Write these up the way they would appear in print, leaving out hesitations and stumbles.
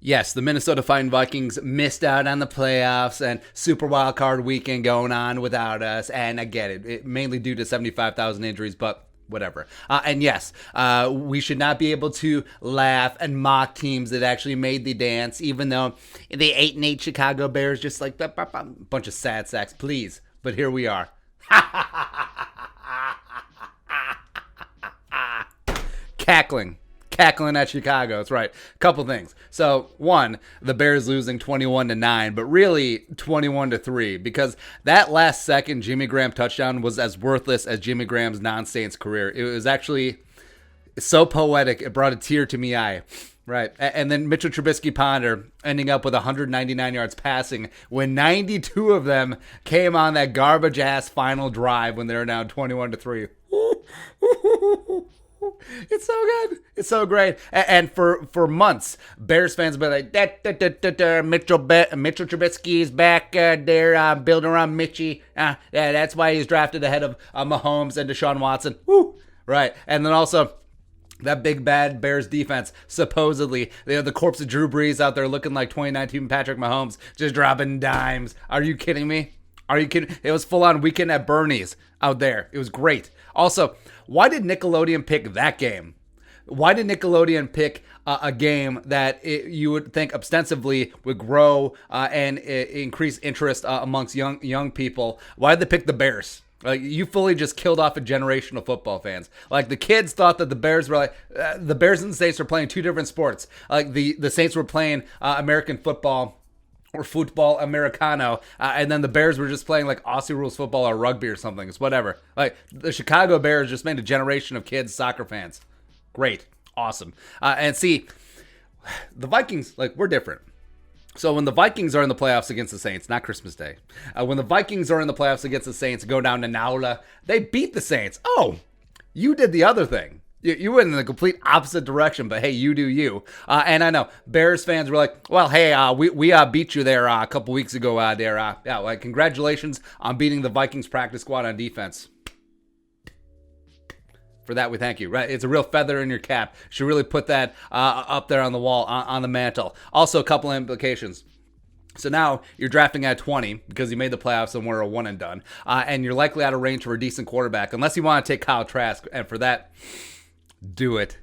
Yes, the Minnesota Vikings missed out on the playoffs and Super Wildcard weekend going on without us. And I get it, mainly due to 75,000 injuries, but whatever. And yes, we should not be able to laugh and mock teams that actually made the dance, even though the 8-8 Chicago Bears just like a bunch of sad sacks, please. But here we are. Cackling at Chicago. That's right. Couple things. So, one, the Bears losing 21-9, but really 21-3, because that last second Jimmy Graham touchdown was as worthless as Jimmy Graham's non-Saints career. It was actually so poetic, it brought a tear to me eye. Right. And then Mitchell Trubisky-Ponder ending up with 199 yards passing when 92 of them came on that garbage-ass final drive when they were down 21-3. It's so good. It's so great. And for months, Bears fans have been like, Mitchell Trubisky's back there building around Mitchie. Yeah, that's why he's drafted ahead of Mahomes and Deshaun Watson. Woo! Right. And then also that big bad Bears defense, supposedly, the corpse of Drew Brees out there looking like 2019 Patrick Mahomes, just dropping dimes. Are you kidding me? Are you kidding? It was full on Weekend at Bernie's out there. It was great. Also, why did Nickelodeon pick that game? Why did Nickelodeon pick a game that you would think ostensibly would grow and increase interest amongst young people? Why did they pick the Bears? Like, you fully just killed off a generation of football fans. Like, the kids thought that the Bears were like, the Bears and the Saints were playing two different sports. Like, the Saints were playing American football or football Americano, and then the Bears were just playing like Aussie rules football or rugby or something. It's whatever. Like, the Chicago Bears just made a generation of kids soccer fans. Great. Awesome. And see, the Vikings, like, we're different. So when the Vikings are in the playoffs against the Saints, not Christmas Day, when the Vikings are in the playoffs against the Saints, go down to Naula, they beat the Saints. Oh, you did the other thing. You went in the complete opposite direction, but hey, you do you. And I know Bears fans were like, well, hey, we beat you there a couple weeks ago there. Yeah, like, congratulations on beating the Vikings practice squad on defense. For that, we thank you. Right? It's a real feather in your cap. Should really put that up there on the wall, on the mantle. Also, a couple of implications. So now you're drafting at 20 because you made the playoffs and we're a one and done. And you're likely out of range for a decent quarterback, unless you want to take Kyle Trask. And for that, do it.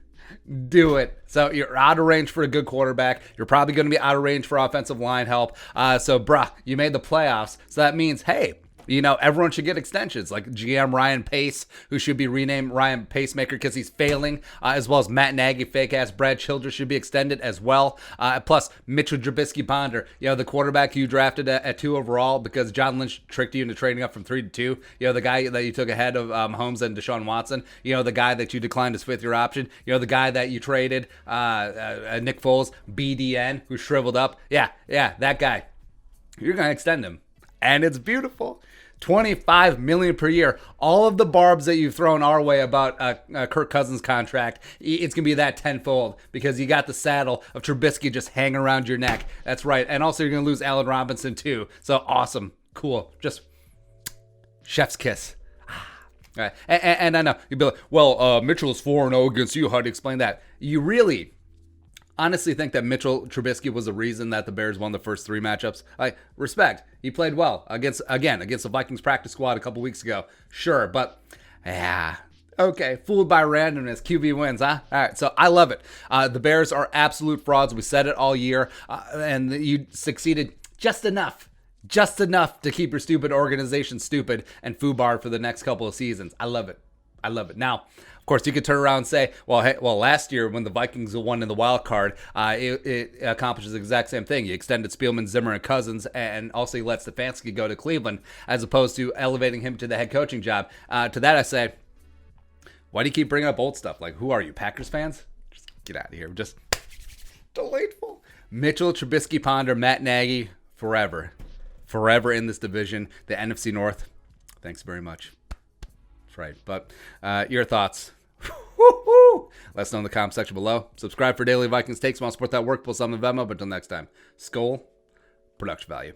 Do it. So you're out of range for a good quarterback. You're probably going to be out of range for offensive line help. So, you made the playoffs. So that means, hey, you know, everyone should get extensions, like GM Ryan Pace, who should be renamed Ryan Pacemaker because he's failing, as well as Matt Nagy, fake-ass Brad Childress should be extended as well. Plus, Mitchell Trubisky-Ponder, you know, the quarterback you drafted at 2 overall because John Lynch tricked you into trading up from 3 to 2. You know, the guy that you took ahead of Mahomes and Deshaun Watson. You know, the guy that you declined as 5th-year option. You know, the guy that you traded, Nick Foles, BDN, who shriveled up. Yeah, that guy. You're going to extend him. And it's beautiful. $25 million per year. All of the barbs that you've thrown our way about Kirk Cousins' contract, it's gonna be that tenfold because you got the saddle of Trubisky just hanging around your neck. That's right. And also, you're gonna lose Allen Robinson too. So awesome, cool, just chef's kiss. Right. And I know you'd be like, well, Mitchell is 4-0 against you. How do you explain that? You really honestly think that Mitchell Trubisky was the reason that the Bears won the first 3 matchups? Like, respect. He played well against the Vikings practice squad a couple weeks ago. Sure, but yeah. Okay, fooled by randomness. QB wins, huh? All right, so I love it. The Bears are absolute frauds. We said it all year, and you succeeded just enough to keep your stupid organization stupid and foobarred for the next couple of seasons. I love it. Now, of course, you could turn around and say, well, last year when the Vikings won in the wild card, it accomplishes the exact same thing. You extended Spielman, Zimmer, and Cousins, and also you let Stefanski go to Cleveland, as opposed to elevating him to the head coaching job. To that I say, why do you keep bringing up old stuff? Like, who are you, Packers fans? Just get out of here. Just delightful. Mitchell, Trubisky, Ponder, Matt Nagy, forever in this division, the NFC North. Thanks very much. Right, but your thoughts. Let us know in the comment section below. Subscribe for daily Vikings takes. Want to support that work? Pull some of Venmo. But until next time, Skol, production value.